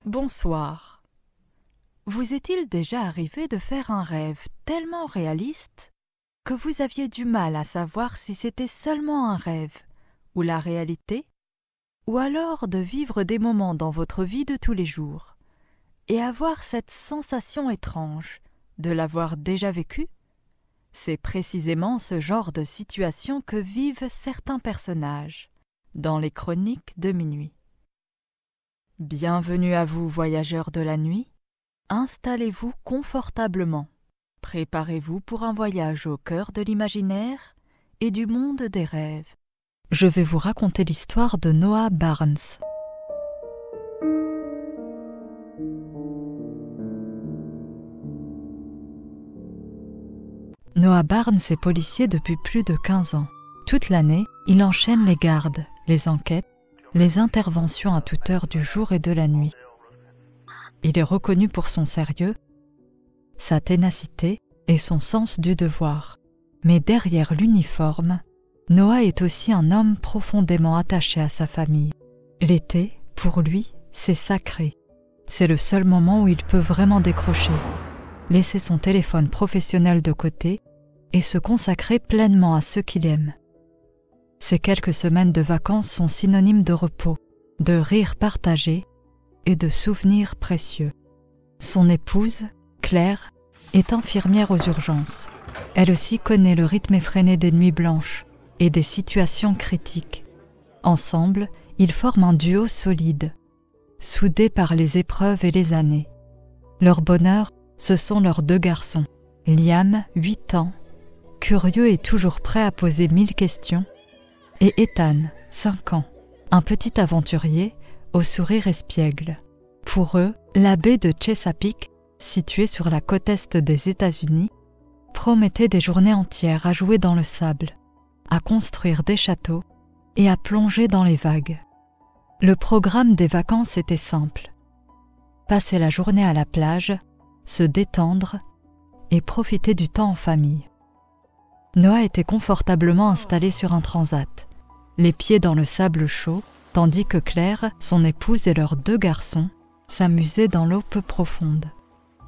Bonsoir. Vous est-il déjà arrivé de faire un rêve tellement réaliste que vous aviez du mal à savoir si c'était seulement un rêve ou la réalité, ou alors de vivre des moments dans votre vie de tous les jours et avoir cette sensation étrange de l'avoir déjà vécu? C'est précisément ce genre de situation que vivent certains personnages dans les chroniques de minuit. Bienvenue à vous, voyageurs de la nuit. Installez-vous confortablement. Préparez-vous pour un voyage au cœur de l'imaginaire et du monde des rêves. Je vais vous raconter l'histoire de Noah Barnes. Noah Barnes est policier depuis plus de 15 ans. Toute l'année, il enchaîne les gardes, les enquêtes, les interventions à toute heure du jour et de la nuit. Il est reconnu pour son sérieux, sa ténacité et son sens du devoir. Mais derrière l'uniforme, Noah est aussi un homme profondément attaché à sa famille. L'été, pour lui, c'est sacré. C'est le seul moment où il peut vraiment décrocher, laisser son téléphone professionnel de côté et se consacrer pleinement à ceux qu'il aime. Ces quelques semaines de vacances sont synonymes de repos, de rires partagés et de souvenirs précieux. Son épouse, Claire, est infirmière aux urgences. Elle aussi connaît le rythme effréné des nuits blanches et des situations critiques. Ensemble, ils forment un duo solide, soudés par les épreuves et les années. Leur bonheur, ce sont leurs 2 garçons, Liam, 8 ans, curieux et toujours prêt à poser 1000 questions, et Ethan, 5 ans, un petit aventurier au sourire espiègle. Pour eux, la baie de Chesapeake, située sur la côte est des États-Unis, promettait des journées entières à jouer dans le sable, à construire des châteaux et à plonger dans les vagues. Le programme des vacances était simple. Passer la journée à la plage, se détendre et profiter du temps en famille. Noah était confortablement installé sur un transat, les pieds dans le sable chaud, tandis que Claire, son épouse et leurs 2 garçons s'amusaient dans l'eau peu profonde.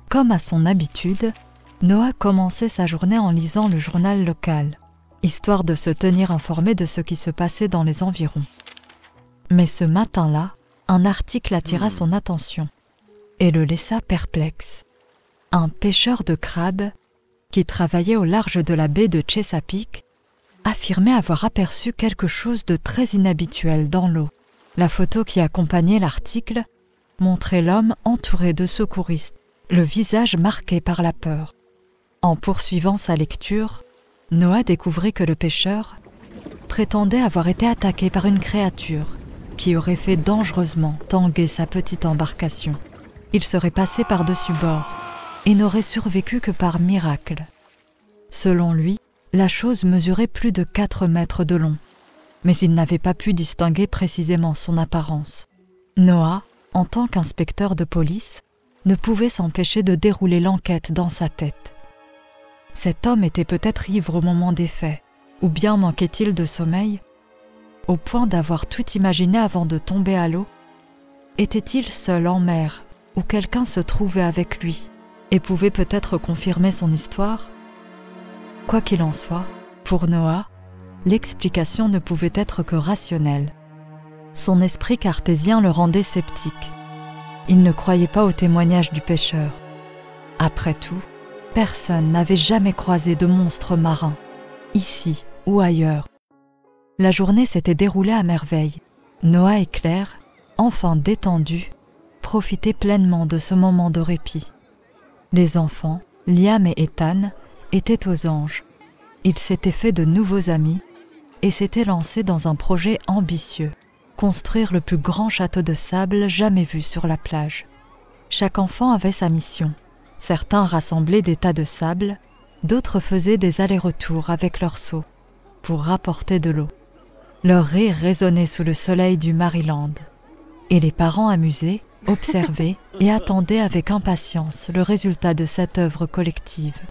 Comme à son habitude, Noah commençait sa journée en lisant le journal local, histoire de se tenir informé de ce qui se passait dans les environs. Mais ce matin-là, un article attira son attention et le laissa perplexe. Un pêcheur de crabes, qui travaillait au large de la baie de Chesapeake, affirmait avoir aperçu quelque chose de très inhabituel dans l'eau. La photo qui accompagnait l'article montrait l'homme entouré de secouristes, le visage marqué par la peur. En poursuivant sa lecture, Noah découvrit que le pêcheur prétendait avoir été attaqué par une créature qui aurait fait dangereusement tanguer sa petite embarcation. Il serait passé par-dessus bord et n'aurait survécu que par miracle. Selon lui, la chose mesurait plus de 4 mètres de long, mais il n'avait pas pu distinguer précisément son apparence. Noah, en tant qu'inspecteur de police, ne pouvait s'empêcher de dérouler l'enquête dans sa tête. Cet homme était peut-être ivre au moment des faits, ou bien manquait-il de sommeil, au point d'avoir tout imaginé avant de tomber à l'eau? Était-il seul en mer, ou quelqu'un se trouvait avec lui et pouvait peut-être confirmer son histoire? Quoi qu'il en soit, pour Noah, l'explication ne pouvait être que rationnelle. Son esprit cartésien le rendait sceptique. Il ne croyait pas au témoignage du pêcheur. Après tout, personne n'avait jamais croisé de monstre marin, ici ou ailleurs. La journée s'était déroulée à merveille. Noah et Claire, enfin détendus, profitaient pleinement de ce moment de répit. Les enfants, Liam et Ethan, étaient aux anges. Ils s'étaient fait de nouveaux amis et s'étaient lancés dans un projet ambitieux, construire le plus grand château de sable jamais vu sur la plage. Chaque enfant avait sa mission. Certains rassemblaient des tas de sable, d'autres faisaient des allers-retours avec leurs seaux pour rapporter de l'eau. Leur rire résonnait sous le soleil du Maryland, et les parents amusés observaient et attendaient avec impatience le résultat de cette œuvre collective.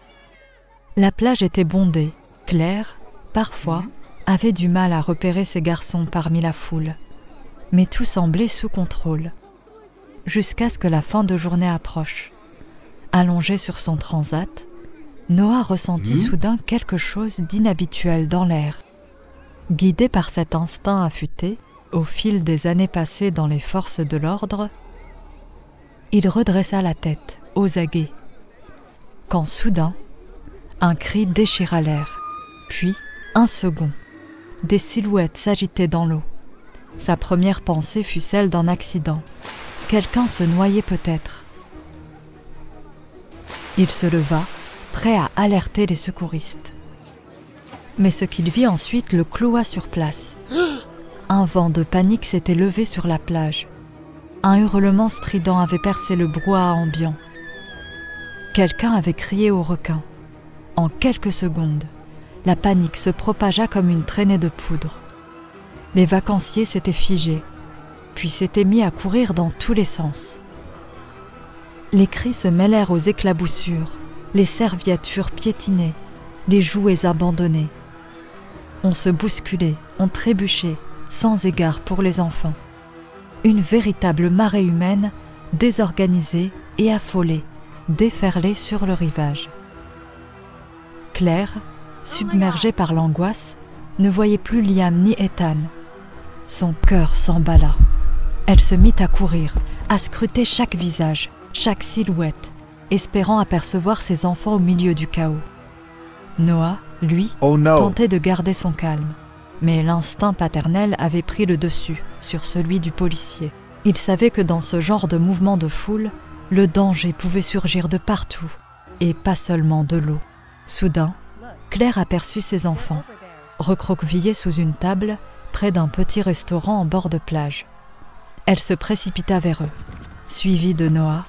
La plage était bondée. Claire, parfois, avait du mal à repérer ses garçons parmi la foule, mais tout semblait sous contrôle. jusqu'à ce que la fin de journée approche. Allongé sur son transat, Noah ressentit soudain quelque chose d'inhabituel dans l'air. Guidé par cet instinct affûté, au fil des années passées dans les forces de l'ordre, il redressa la tête, aux aguets. Quand soudain, un cri déchira l'air, puis un second. Des silhouettes s'agitaient dans l'eau. Sa première pensée fut celle d'un accident. Quelqu'un se noyait peut-être. Il se leva, prêt à alerter les secouristes. Mais ce qu'il vit ensuite le cloua sur place. Un vent de panique s'était levé sur la plage. Un hurlement strident avait percé le brouhaha ambiant. Quelqu'un avait crié au requin. En quelques secondes, la panique se propagea comme une traînée de poudre. Les vacanciers s'étaient figés, puis s'étaient mis à courir dans tous les sens. Les cris se mêlèrent aux éclaboussures, les serviettes furent piétinées, les jouets abandonnés. On se bousculait, on trébuchait, sans égard pour les enfants. Une véritable marée humaine, désorganisée et affolée, déferlait sur le rivage. Claire, submergée par l'angoisse, ne voyait plus Liam ni Ethan. Son cœur s'emballa. Elle se mit à courir, à scruter chaque visage, chaque silhouette, espérant apercevoir ses enfants au milieu du chaos. Noah, lui, tentait de garder son calme, mais l'instinct paternel avait pris le dessus sur celui du policier. Il savait que dans ce genre de mouvement de foule, le danger pouvait surgir de partout, et pas seulement de l'eau. Soudain, Claire aperçut ses enfants, recroquevillés sous une table, près d'un petit restaurant en bord de plage. Elle se précipita vers eux, suivie de Noah,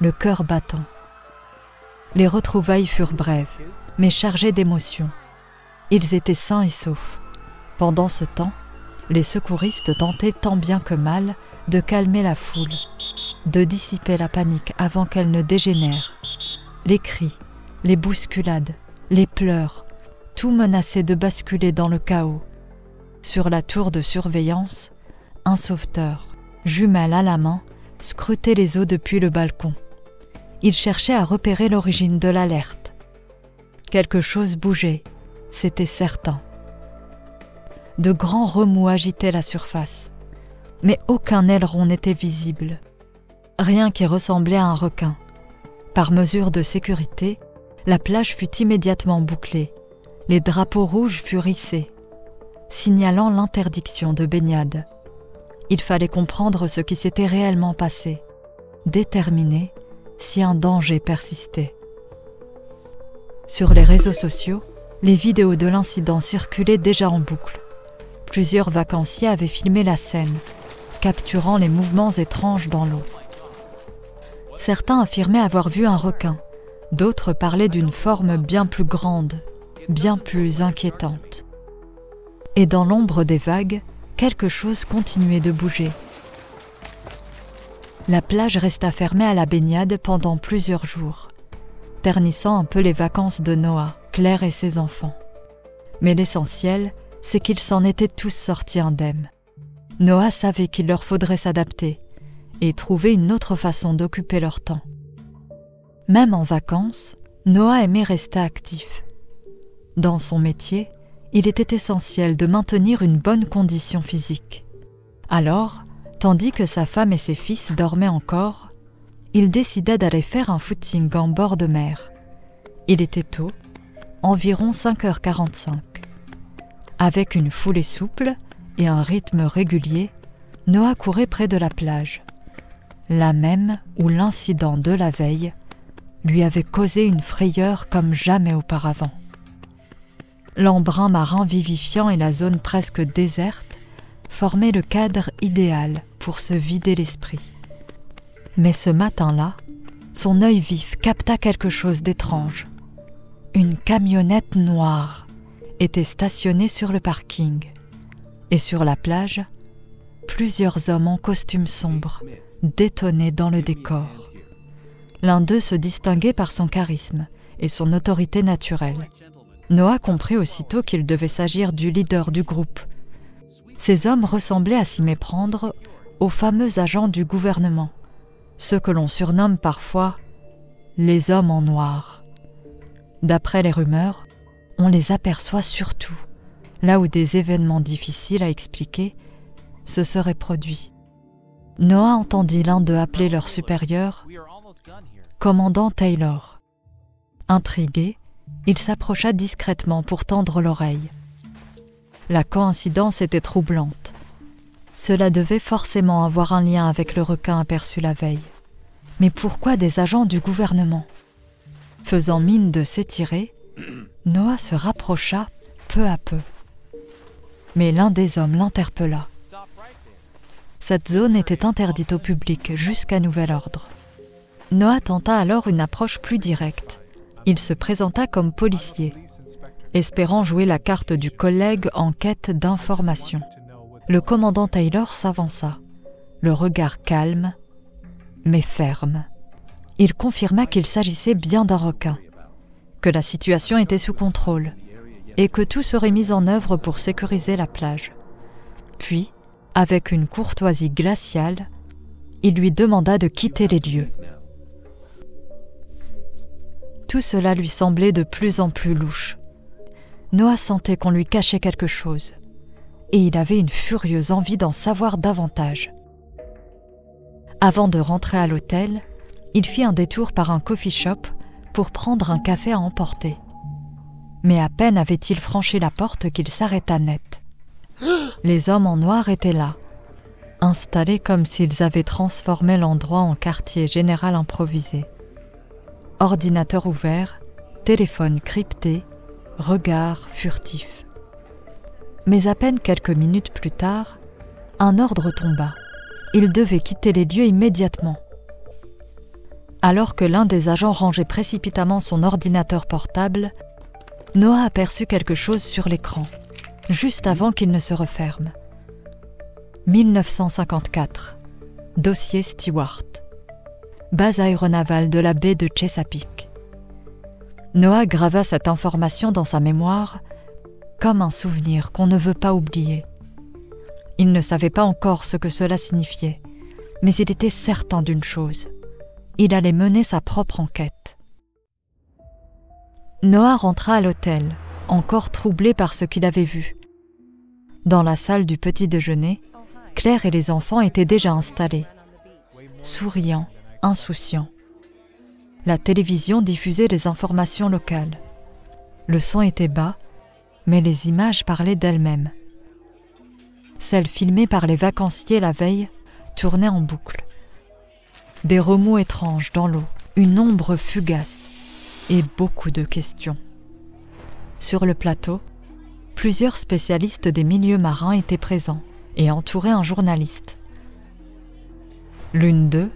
le cœur battant. Les retrouvailles furent brèves, mais chargées d'émotions. Ils étaient sains et saufs. Pendant ce temps, les secouristes tentaient tant bien que mal de calmer la foule, de dissiper la panique avant qu'elle ne dégénère. Les cris, les bousculades, les pleurs, tout menaçait de basculer dans le chaos. Sur la tour de surveillance, un sauveteur, jumelle à la main, scrutait les eaux depuis le balcon. Il cherchait à repérer l'origine de l'alerte. Quelque chose bougeait, c'était certain. De grands remous agitaient la surface, mais aucun aileron n'était visible. Rien qui ressemblait à un requin. Par mesure de sécurité, la plage fut immédiatement bouclée. Les drapeaux rouges furent hissés, signalant l'interdiction de baignade. Il fallait comprendre ce qui s'était réellement passé, déterminer si un danger persistait. Sur les réseaux sociaux, les vidéos de l'incident circulaient déjà en boucle. Plusieurs vacanciers avaient filmé la scène, capturant les mouvements étranges dans l'eau. Certains affirmaient avoir vu un requin, d'autres parlaient d'une forme bien plus grande, bien plus inquiétante. Et dans l'ombre des vagues, quelque chose continuait de bouger. La plage resta fermée à la baignade pendant plusieurs jours, ternissant un peu les vacances de Noah, Claire et ses enfants. Mais l'essentiel, c'est qu'ils s'en étaient tous sortis indemnes. Noah savait qu'il leur faudrait s'adapter et trouver une autre façon d'occuper leur temps. Même en vacances, Noah aimait rester actif. Dans son métier, il était essentiel de maintenir une bonne condition physique. Alors, tandis que sa femme et ses fils dormaient encore, il décida d'aller faire un footing en bord de mer. Il était tôt, environ 5h45. Avec une foulée souple et un rythme régulier, Noah courait près de la plage, la même où l'incident de la veille lui avait causé une frayeur comme jamais auparavant. L'embrun marin vivifiant et la zone presque déserte formaient le cadre idéal pour se vider l'esprit. Mais ce matin-là, son œil vif capta quelque chose d'étrange. Une camionnette noire était stationnée sur le parking, et sur la plage, plusieurs hommes en costume sombre détonnaient dans le décor. L'un d'eux se distinguait par son charisme et son autorité naturelle. Noah comprit aussitôt qu'il devait s'agir du leader du groupe. Ces hommes ressemblaient à s'y méprendre aux fameux agents du gouvernement, ceux que l'on surnomme parfois les hommes en noir. D'après les rumeurs, on les aperçoit surtout là où des événements difficiles à expliquer se seraient produits. Noah entendit l'un d'eux appeler leur supérieur « Commandant Taylor ». Intrigué, il s'approcha discrètement pour tendre l'oreille. La coïncidence était troublante. Cela devait forcément avoir un lien avec le requin aperçu la veille. Mais pourquoi des agents du gouvernement ? Faisant mine de s'étirer, Noah se rapprocha peu à peu. Mais l'un des hommes l'interpella. Cette zone était interdite au public jusqu'à nouvel ordre. Noah tenta alors une approche plus directe. Il se présenta comme policier, espérant jouer la carte du collègue en quête d'informations. Le commandant Taylor s'avança, le regard calme, mais ferme. Il confirma qu'il s'agissait bien d'un requin, que la situation était sous contrôle et que tout serait mis en œuvre pour sécuriser la plage. Puis, avec une courtoisie glaciale, il lui demanda de quitter les lieux. Tout cela lui semblait de plus en plus louche. Noah sentait qu'on lui cachait quelque chose, et il avait une furieuse envie d'en savoir davantage. Avant de rentrer à l'hôtel, il fit un détour par un coffee shop pour prendre un café à emporter. Mais à peine avait-il franchi la porte qu'il s'arrêta net. Les hommes en noir étaient là, installés comme s'ils avaient transformé l'endroit en quartier général improvisé. Ordinateur ouvert, téléphone crypté, regard furtif. Mais à peine quelques minutes plus tard, un ordre tomba. Il devait quitter les lieux immédiatement. Alors que l'un des agents rangeait précipitamment son ordinateur portable, Noah aperçut quelque chose sur l'écran, juste avant qu'il ne se referme. 1954. Dossier Stewart. Base aéronavale de la baie de Chesapeake. Noah grava cette information dans sa mémoire comme un souvenir qu'on ne veut pas oublier. Il ne savait pas encore ce que cela signifiait, mais il était certain d'une chose. Il allait mener sa propre enquête. Noah rentra à l'hôtel, encore troublé par ce qu'il avait vu. Dans la salle du petit déjeuner, Claire et les enfants étaient déjà installés, souriants, insouciants. La télévision diffusait les informations locales. Le son était bas, mais les images parlaient d'elles-mêmes. Celles filmées par les vacanciers la veille tournaient en boucle. Des remous étranges dans l'eau, une ombre fugace et beaucoup de questions. Sur le plateau, plusieurs spécialistes des milieux marins étaient présents et entouraient un journaliste. L'une d'eux,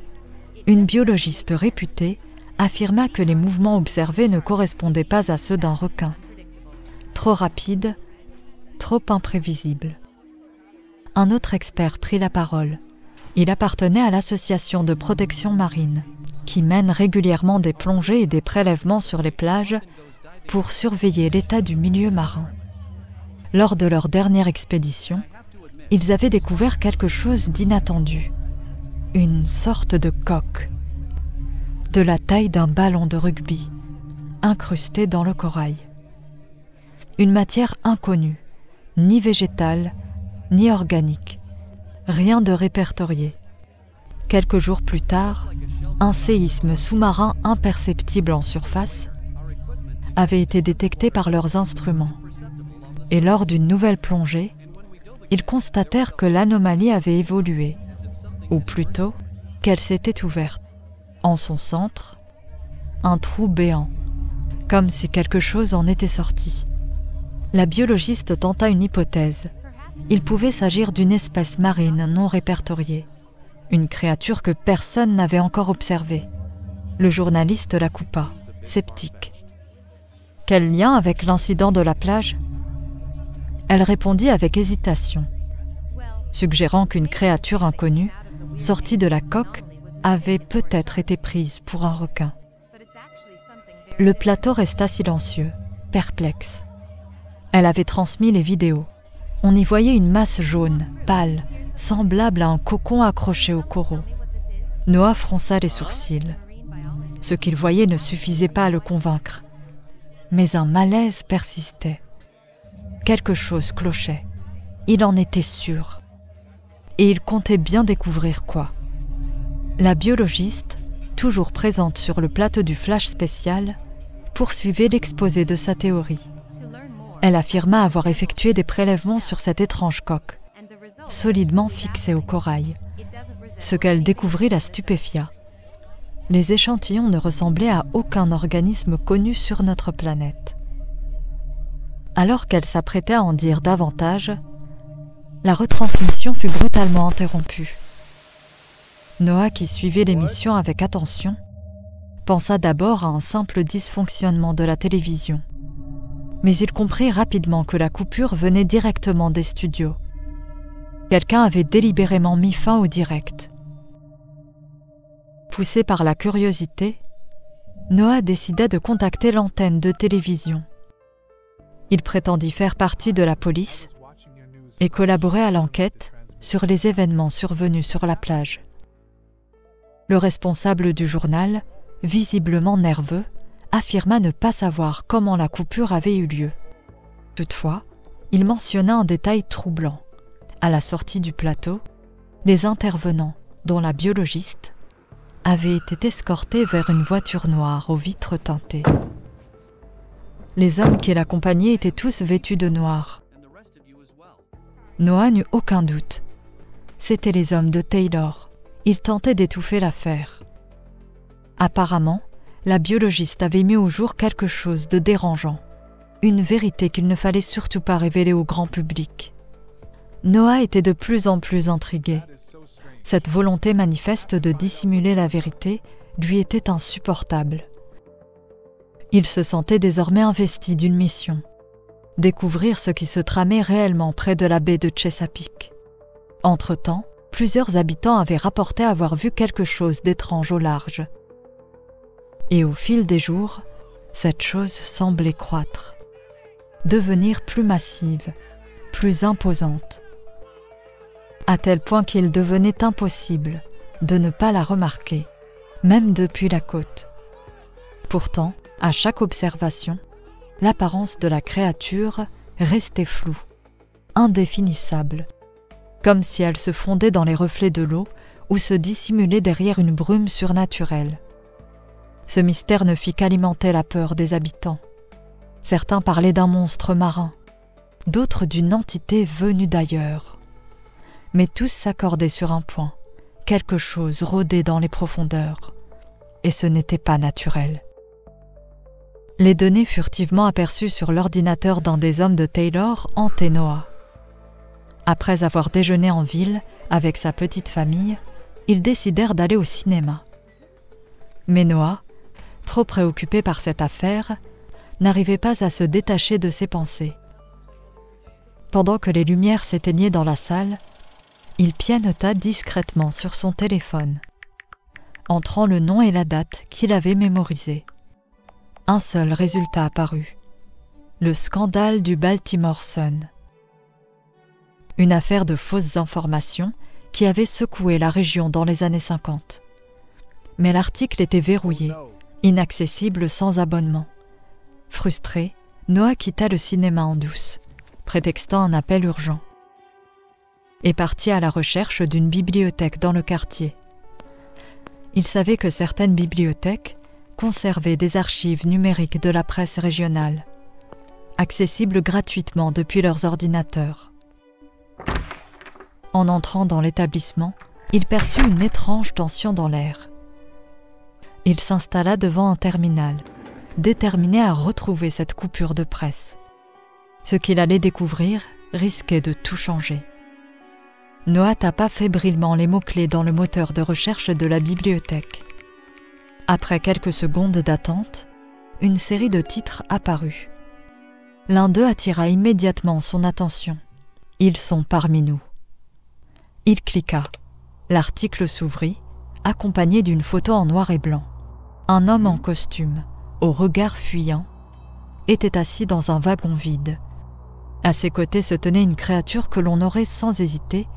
une biologiste réputée, affirma que les mouvements observés ne correspondaient pas à ceux d'un requin. Trop rapides, trop imprévisibles. Un autre expert prit la parole. Il appartenait à l'association de protection marine, qui mène régulièrement des plongées et des prélèvements sur les plages pour surveiller l'état du milieu marin. Lors de leur dernière expédition, ils avaient découvert quelque chose d'inattendu. Une sorte de coque, de la taille d'un ballon de rugby, incrustée dans le corail. Une matière inconnue, ni végétale, ni organique, rien de répertorié. Quelques jours plus tard, un séisme sous-marin imperceptible en surface avait été détecté par leurs instruments. Et lors d'une nouvelle plongée, ils constatèrent que l'anomalie avait évolué, ou plutôt qu'elle s'était ouverte. En son centre, un trou béant, comme si quelque chose en était sorti. La biologiste tenta une hypothèse. Il pouvait s'agir d'une espèce marine non répertoriée, une créature que personne n'avait encore observée. Le journaliste la coupa, sceptique. Quel lien avec l'incident de la plage ? Elle répondit avec hésitation, suggérant qu'une créature inconnue, sortie de la coque, avait peut-être été prise pour un requin. Le plateau resta silencieux, perplexe. Elle avait transmis les vidéos. On y voyait une masse jaune, pâle, semblable à un cocon accroché au coraux. Noah fronça les sourcils. Ce qu'il voyait ne suffisait pas à le convaincre, mais un malaise persistait. Quelque chose clochait, il en était sûr, et il comptait bien découvrir quoi. La biologiste, toujours présente sur le plateau du flash spécial, poursuivait l'exposé de sa théorie. Elle affirma avoir effectué des prélèvements sur cette étrange coque, solidement fixée au corail. Ce qu'elle découvrit la stupéfia. Les échantillons ne ressemblaient à aucun organisme connu sur notre planète. Alors qu'elle s'apprêtait à en dire davantage, la retransmission fut brutalement interrompue. Noah, qui suivait l'émission avec attention, pensa d'abord à un simple dysfonctionnement de la télévision. Mais il comprit rapidement que la coupure venait directement des studios. Quelqu'un avait délibérément mis fin au direct. Poussé par la curiosité, Noah décida de contacter l'antenne de télévision. Il prétendit faire partie de la police et collaborer à l'enquête sur les événements survenus sur la plage. Le responsable du journal, visiblement nerveux, affirma ne pas savoir comment la coupure avait eu lieu. Toutefois, il mentionna un détail troublant. À la sortie du plateau, les intervenants, dont la biologiste, avaient été escortés vers une voiture noire aux vitres teintées. Les hommes qui l'accompagnaient étaient tous vêtus de noir. Noah n'eut aucun doute. C'étaient les hommes de Taylor. Ils tentaient d'étouffer l'affaire. Apparemment, la biologiste avait mis au jour quelque chose de dérangeant, une vérité qu'il ne fallait surtout pas révéler au grand public. Noah était de plus en plus intrigué. Cette volonté manifeste de dissimuler la vérité lui était insupportable. Il se sentait désormais investi d'une mission, découvrir ce qui se tramait réellement près de la baie de Chesapeake. Entre-temps, plusieurs habitants avaient rapporté avoir vu quelque chose d'étrange au large. Et au fil des jours, cette chose semblait croître, devenir plus massive, plus imposante, à tel point qu'il devenait impossible de ne pas la remarquer, même depuis la côte. Pourtant, à chaque observation, l'apparence de la créature restait floue, indéfinissable, comme si elle se fondait dans les reflets de l'eau ou se dissimulait derrière une brume surnaturelle. Ce mystère ne fit qu'alimenter la peur des habitants. Certains parlaient d'un monstre marin, d'autres d'une entité venue d'ailleurs. Mais tous s'accordaient sur un point, quelque chose rôdait dans les profondeurs, et ce n'était pas naturel. Les données furtivement aperçues sur l'ordinateur d'un des hommes de Taylor hantaient Noah. Après avoir déjeuné en ville avec sa petite famille, ils décidèrent d'aller au cinéma. Mais Noah, trop préoccupé par cette affaire, n'arrivait pas à se détacher de ses pensées. Pendant que les lumières s'éteignaient dans la salle, il pianota discrètement sur son téléphone, entrant le nom et la date qu'il avait mémorisés. Un seul résultat apparut, le scandale du Baltimore Sun. Une affaire de fausses informations qui avait secoué la région dans les années 50. Mais l'article était verrouillé, inaccessible sans abonnement. Frustré, Noah quitta le cinéma en douce, prétextant un appel urgent, et partit à la recherche d'une bibliothèque dans le quartier. Il savait que certaines bibliothèques conservaient des archives numériques de la presse régionale, accessibles gratuitement depuis leurs ordinateurs. En entrant dans l'établissement, il perçut une étrange tension dans l'air. Il s'installa devant un terminal, déterminé à retrouver cette coupure de presse. Ce qu'il allait découvrir risquait de tout changer. Noah tapa fébrilement les mots-clés dans le moteur de recherche de la bibliothèque. Après quelques secondes d'attente, une série de titres apparut. L'un d'eux attira immédiatement son attention. « Ils sont parmi nous ». Il cliqua. L'article s'ouvrit, accompagné d'une photo en noir et blanc. Un homme en costume, au regard fuyant, était assis dans un wagon vide. À ses côtés se tenait une créature que l'on aurait sans hésiter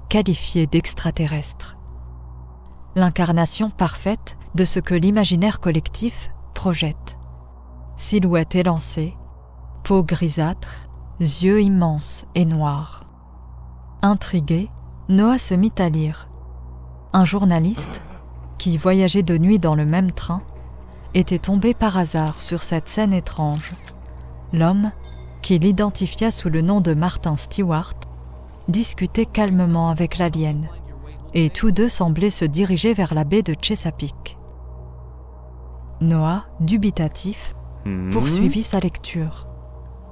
qualifiée d'extraterrestre. l'incarnation parfaite de ce que l'imaginaire collectif projette. Silhouette élancée, peau grisâtre, yeux immenses et noirs. Intrigué, Noah se mit à lire. Un journaliste, qui voyageait de nuit dans le même train, était tombé par hasard sur cette scène étrange. L'homme, qu'il identifia sous le nom de Martin Stewart, discutait calmement avec l'alien, et tous deux semblaient se diriger vers la baie de Chesapeake. Noah, dubitatif, poursuivit sa lecture.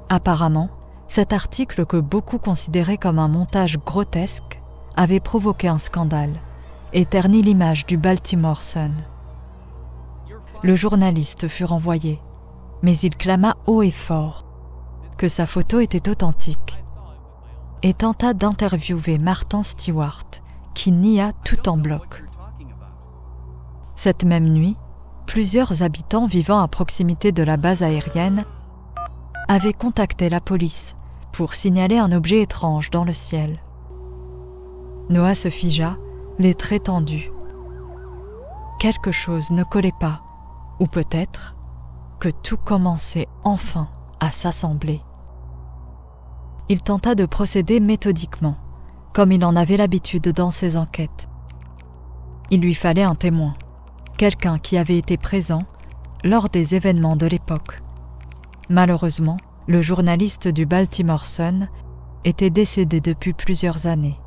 Apparemment, cet article que beaucoup considéraient comme un montage grotesque avait provoqué un scandale et terni l'image du Baltimore Sun. Le journaliste fut renvoyé, mais il clama haut et fort que sa photo était authentique et tenta d'interviewer Martin Stewart, qui nia tout en bloc. Cette même nuit, plusieurs habitants vivant à proximité de la base aérienne avaient contacté la police pour signaler un objet étrange dans le ciel. Noah se figea, les traits tendus. Quelque chose ne collait pas, ou peut-être que tout commençait enfin à s'assembler. Il tenta de procéder méthodiquement, comme il en avait l'habitude dans ses enquêtes. Il lui fallait un témoin, quelqu'un qui avait été présent lors des événements de l'époque. Malheureusement, le journaliste du Baltimore Sun était décédé depuis plusieurs années.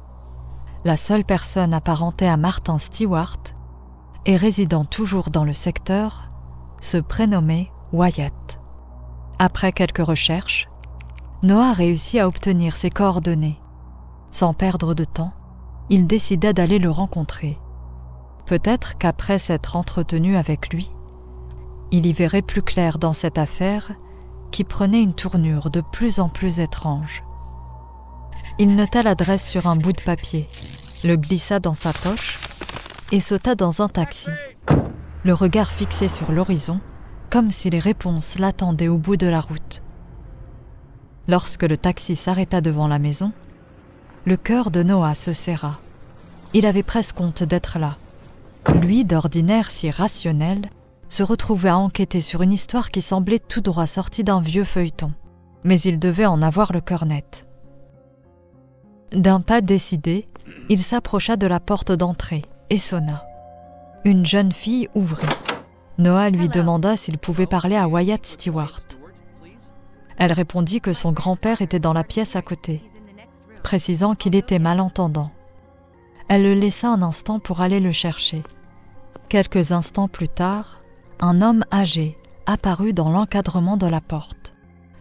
La seule personne apparentée à Martin Stewart et résidant toujours dans le secteur se prénommait Wyatt. Après quelques recherches, Noah réussit à obtenir ses coordonnées. Sans perdre de temps, il décida d'aller le rencontrer. Peut-être qu'après s'être entretenu avec lui, il y verrait plus clair dans cette affaire qui prenait une tournure de plus en plus étrange. Il nota l'adresse sur un bout de papier, le glissa dans sa poche et sauta dans un taxi, le regard fixé sur l'horizon, comme si les réponses l'attendaient au bout de la route. Lorsque le taxi s'arrêta devant la maison, le cœur de Noah se serra. Il avait presque honte d'être là. Lui, d'ordinaire si rationnel, se retrouvait à enquêter sur une histoire qui semblait tout droit sortie d'un vieux feuilleton. Mais il devait en avoir le cœur net. D'un pas décidé, il s'approcha de la porte d'entrée et sonna. Une jeune fille ouvrit. Noah lui demanda s'il pouvait parler à Wyatt Stewart. Elle répondit que son grand-père était dans la pièce à côté, précisant qu'il était malentendant. Elle le laissa un instant pour aller le chercher. Quelques instants plus tard, un homme âgé apparut dans l'encadrement de la porte.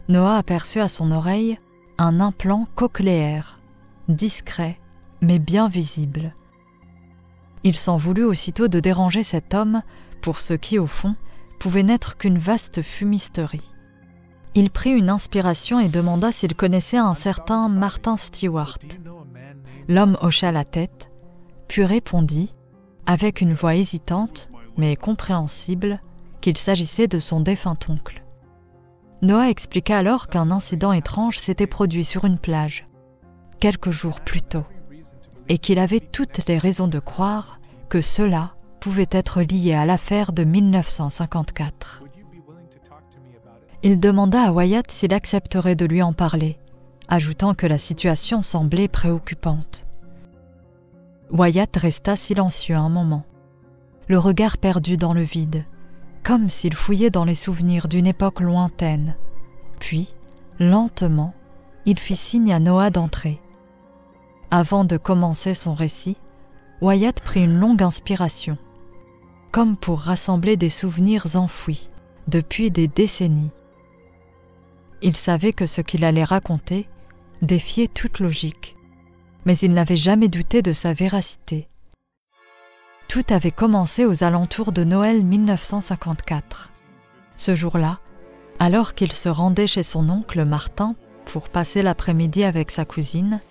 Noah aperçut à son oreille un implant cochléaire, discret mais bien visible. Il s'en voulut aussitôt de déranger cet homme pour ce qui, au fond, pouvait n'être qu'une vaste fumisterie. Il prit une inspiration et demanda s'il connaissait un certain Martin Stewart. L'homme hocha la tête, puis répondit, avec une voix hésitante, mais compréhensible, qu'il s'agissait de son défunt oncle. Noah expliqua alors qu'un incident étrange s'était produit sur une plage, quelques jours plus tôt, et qu'il avait toutes les raisons de croire que cela pouvait être lié à l'affaire de 1954. Il demanda à Wyatt s'il accepterait de lui en parler, ajoutant que la situation semblait préoccupante. Wyatt resta silencieux un moment, le regard perdu dans le vide, comme s'il fouillait dans les souvenirs d'une époque lointaine. Puis, lentement, il fit signe à Noah d'entrer. Avant de commencer son récit, Wyatt prit une longue inspiration, comme pour rassembler des souvenirs enfouis depuis des décennies. Il savait que ce qu'il allait raconter défiait toute logique, mais il n'avait jamais douté de sa véracité. Tout avait commencé aux alentours de Noël 1954. Ce jour-là, alors qu'il se rendait chez son oncle Martin pour passer l'après-midi avec sa cousine,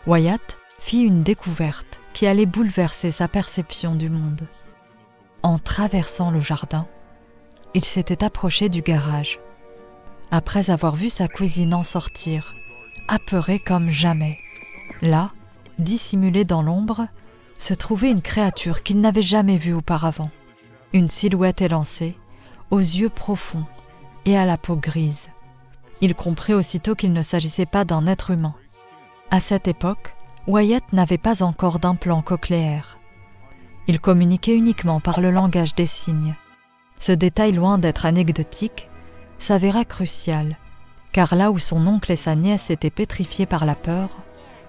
Wyatt fit une découverte qui allait bouleverser sa perception du monde. En traversant le jardin, il s'était approché du garage. Après avoir vu sa cousine en sortir, apeurée comme jamais. Là, dissimulée dans l'ombre, se trouvait une créature qu'il n'avait jamais vue auparavant. Une silhouette élancée, aux yeux profonds et à la peau grise. Il comprit aussitôt qu'il ne s'agissait pas d'un être humain. À cette époque, Wyatt n'avait pas encore d'implant cochléaire. Il communiquait uniquement par le langage des signes. Ce détail, loin d'être anecdotique, s'avéra crucial, car là où son oncle et sa nièce étaient pétrifiés par la peur,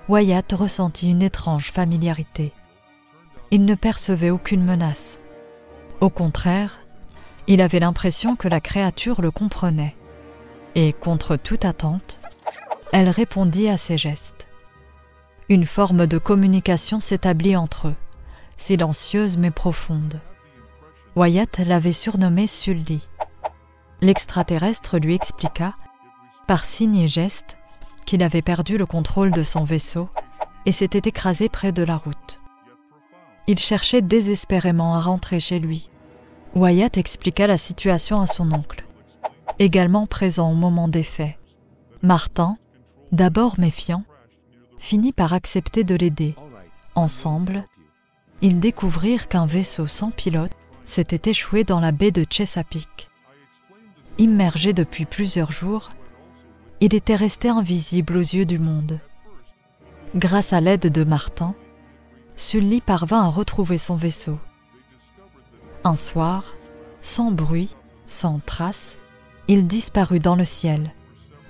Wyatt ressentit une étrange familiarité. Il ne percevait aucune menace. Au contraire, il avait l'impression que la créature le comprenait. Et, contre toute attente, elle répondit à ses gestes. Une forme de communication s'établit entre eux, silencieuse mais profonde. Wyatt l'avait surnommé Sully. L'extraterrestre lui expliqua, par signes et gestes, qu'il avait perdu le contrôle de son vaisseau et s'était écrasé près de la route. Il cherchait désespérément à rentrer chez lui. Wyatt expliqua la situation à son oncle, également présent au moment des faits. Martin, d'abord méfiant, finit par accepter de l'aider. Ensemble, ils découvrirent qu'un vaisseau sans pilote s'était échoué dans la baie de Chesapeake. Immergé depuis plusieurs jours, il était resté invisible aux yeux du monde. Grâce à l'aide de Martin, Sully parvint à retrouver son vaisseau. Un soir, sans bruit, sans trace, il disparut dans le ciel,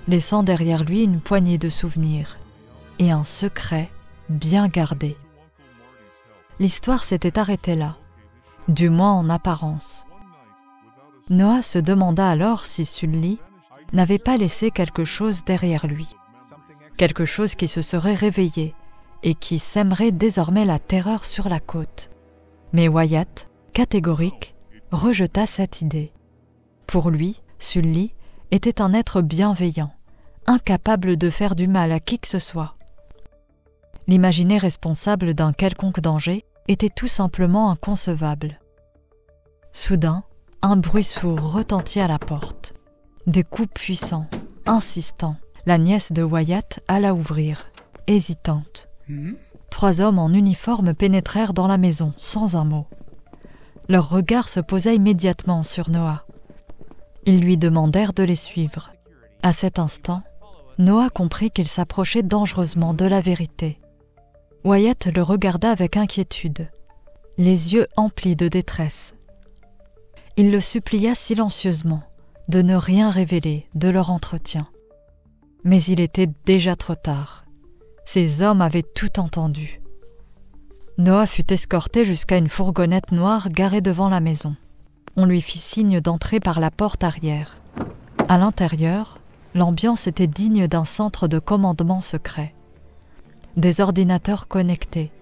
laissant derrière lui une poignée de souvenirs et un secret bien gardé. L'histoire s'était arrêtée là, du moins en apparence. Noah se demanda alors si Sully n'avait pas laissé quelque chose derrière lui, quelque chose qui se serait réveillé et qui sèmerait désormais la terreur sur la côte. Mais Wyatt, catégorique, rejeta cette idée. Pour lui, Sully était un être bienveillant, incapable de faire du mal à qui que ce soit. L'imaginer responsable d'un quelconque danger était tout simplement inconcevable. Soudain, un bruit sourd retentit à la porte. Des coups puissants, insistants. La nièce de Wyatt alla ouvrir, hésitante. 3 hommes en uniforme pénétrèrent dans la maison, sans un mot. Leur regard se posa immédiatement sur Noah. Ils lui demandèrent de les suivre. À cet instant, Noah comprit qu'il s'approchait dangereusement de la vérité. Wyatt le regarda avec inquiétude, les yeux emplis de détresse. Il le supplia silencieusement de ne rien révéler de leur entretien. Mais il était déjà trop tard. Ces hommes avaient tout entendu. Noah fut escorté jusqu'à une fourgonnette noire garée devant la maison. On lui fit signe d'entrer par la porte arrière. À l'intérieur, l'ambiance était digne d'un centre de commandement secret. Des ordinateurs connectés,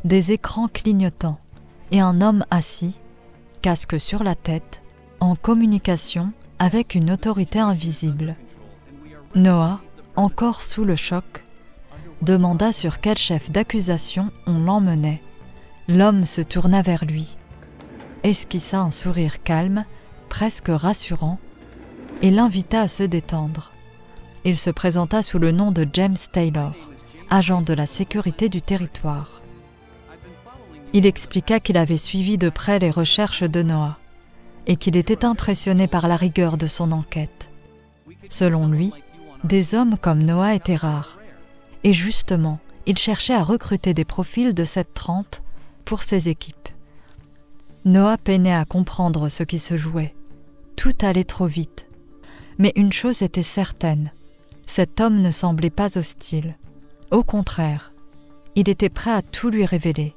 des écrans clignotants et un homme assis, casque sur la tête, en communication avec une autorité invisible. Noah, encore sous le choc, demanda sur quel chef d'accusation on l'emmenait. L'homme se tourna vers lui, esquissa un sourire calme, presque rassurant, et l'invita à se détendre. Il se présenta sous le nom de James Taylor, agent de la sécurité du territoire. Il expliqua qu'il avait suivi de près les recherches de Noah et qu'il était impressionné par la rigueur de son enquête. Selon lui, des hommes comme Noah étaient rares, et justement, il cherchait à recruter des profils de cette trempe pour ses équipes. Noah peinait à comprendre ce qui se jouait. Tout allait trop vite. Mais une chose était certaine, cet homme ne semblait pas hostile. Au contraire, il était prêt à tout lui révéler.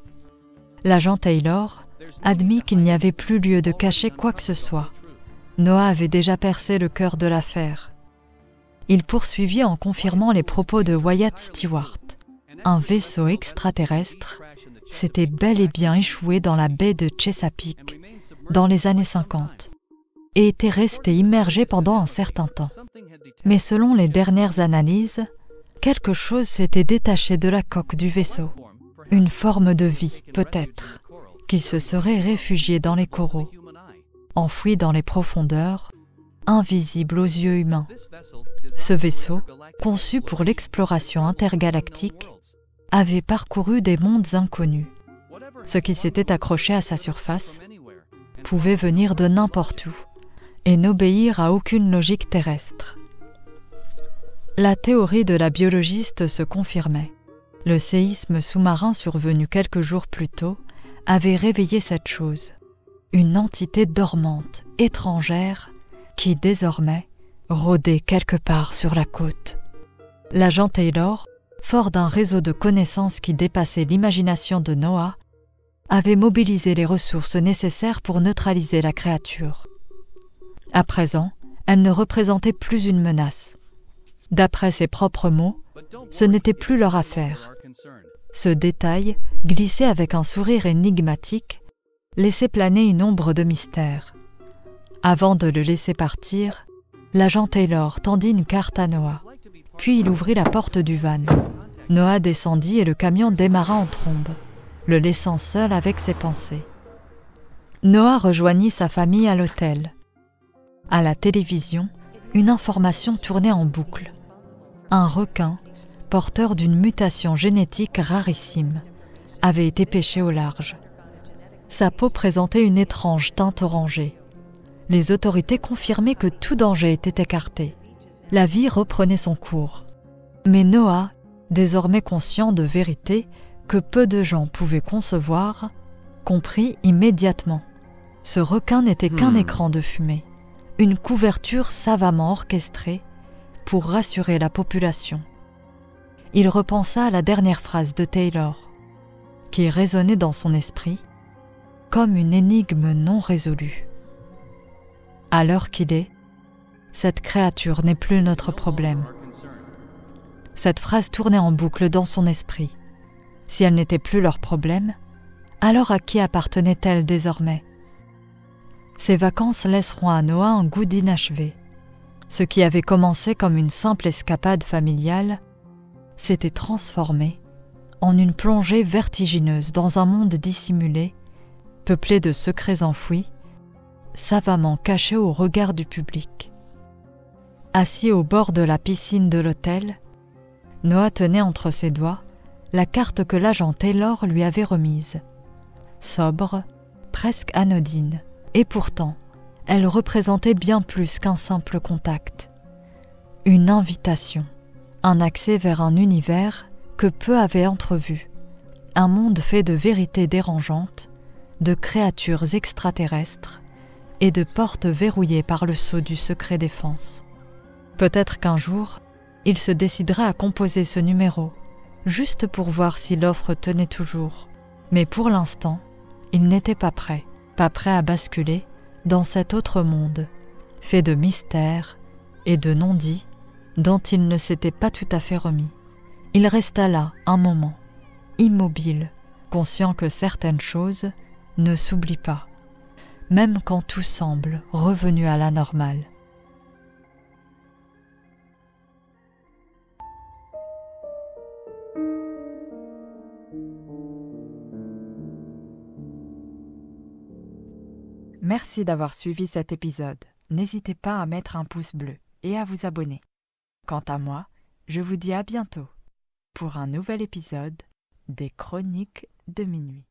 L'agent Taylor admit qu'il n'y avait plus lieu de cacher quoi que ce soit. Noah avait déjà percé le cœur de l'affaire. Il poursuivit en confirmant les propos de Wyatt Stewart. Un vaisseau extraterrestre s'était bel et bien échoué dans la baie de Chesapeake dans les années 50 et était resté immergé pendant un certain temps. Mais selon les dernières analyses, quelque chose s'était détaché de la coque du vaisseau. Une forme de vie, peut-être, qui se serait réfugiée dans les coraux, enfoui dans les profondeurs, invisible aux yeux humains. Ce vaisseau, conçu pour l'exploration intergalactique, avait parcouru des mondes inconnus. Ce qui s'était accroché à sa surface pouvait venir de n'importe où et n'obéir à aucune logique terrestre. La théorie de la biologiste se confirmait. Le séisme sous-marin survenu quelques jours plus tôt avait réveillé cette chose, une entité dormante, étrangère, qui désormais rôdait quelque part sur la côte. L'agent Taylor, fort d'un réseau de connaissances qui dépassait l'imagination de Noah, avait mobilisé les ressources nécessaires pour neutraliser la créature. À présent, elle ne représentait plus une menace. D'après ses propres mots, ce n'était plus leur affaire. Ce détail, glissé avec un sourire énigmatique, laissait planer une ombre de mystère. Avant de le laisser partir, l'agent Taylor tendit une carte à Noah. Puis il ouvrit la porte du van. Noah descendit et le camion démarra en trombe, le laissant seul avec ses pensées. Noah rejoignit sa famille à l'hôtel. À la télévision, une information tournait en boucle. Un requin, porteur d'une mutation génétique rarissime, avait été pêché au large. Sa peau présentait une étrange teinte orangée. Les autorités confirmaient que tout danger était écarté. La vie reprenait son cours. Mais Noah, désormais conscient de vérités que peu de gens pouvaient concevoir, comprit immédiatement. Ce requin n'était qu'un écran de fumée, une couverture savamment orchestrée pour rassurer la population. Il repensa à la dernière phrase de Taylor, qui résonnait dans son esprit comme une énigme non résolue. À l'heure qu'il est, cette créature n'est plus notre problème. Cette phrase tournait en boucle dans son esprit. Si elle n'était plus leur problème, alors à qui appartenait-elle désormais? Ces vacances laisseront à Noah un goût d'inachevé. Ce qui avait commencé comme une simple escapade familiale s'était transformé en une plongée vertigineuse dans un monde dissimulé, peuplé de secrets enfouis, savamment cachés au regard du public. Assis au bord de la piscine de l'hôtel, Noah tenait entre ses doigts la carte que l'agent Taylor lui avait remise. Sobre, presque anodine, et pourtant, elle représentait bien plus qu'un simple contact. Une invitation, un accès vers un univers que peu avaient entrevu, un monde fait de vérités dérangeantes, de créatures extraterrestres et de portes verrouillées par le sceau du secret défense. Peut-être qu'un jour, il se décidera à composer ce numéro, juste pour voir si l'offre tenait toujours. Mais pour l'instant, il n'était pas prêt à basculer dans cet autre monde, fait de mystères et de non-dits dont il ne s'était pas tout à fait remis. Il resta là un moment, immobile, conscient que certaines choses ne s'oublient pas, même quand tout semble revenu à la normale. Merci d'avoir suivi cet épisode. N'hésitez pas à mettre un pouce bleu et à vous abonner. Quant à moi, je vous dis à bientôt pour un nouvel épisode des Chroniques de minuit.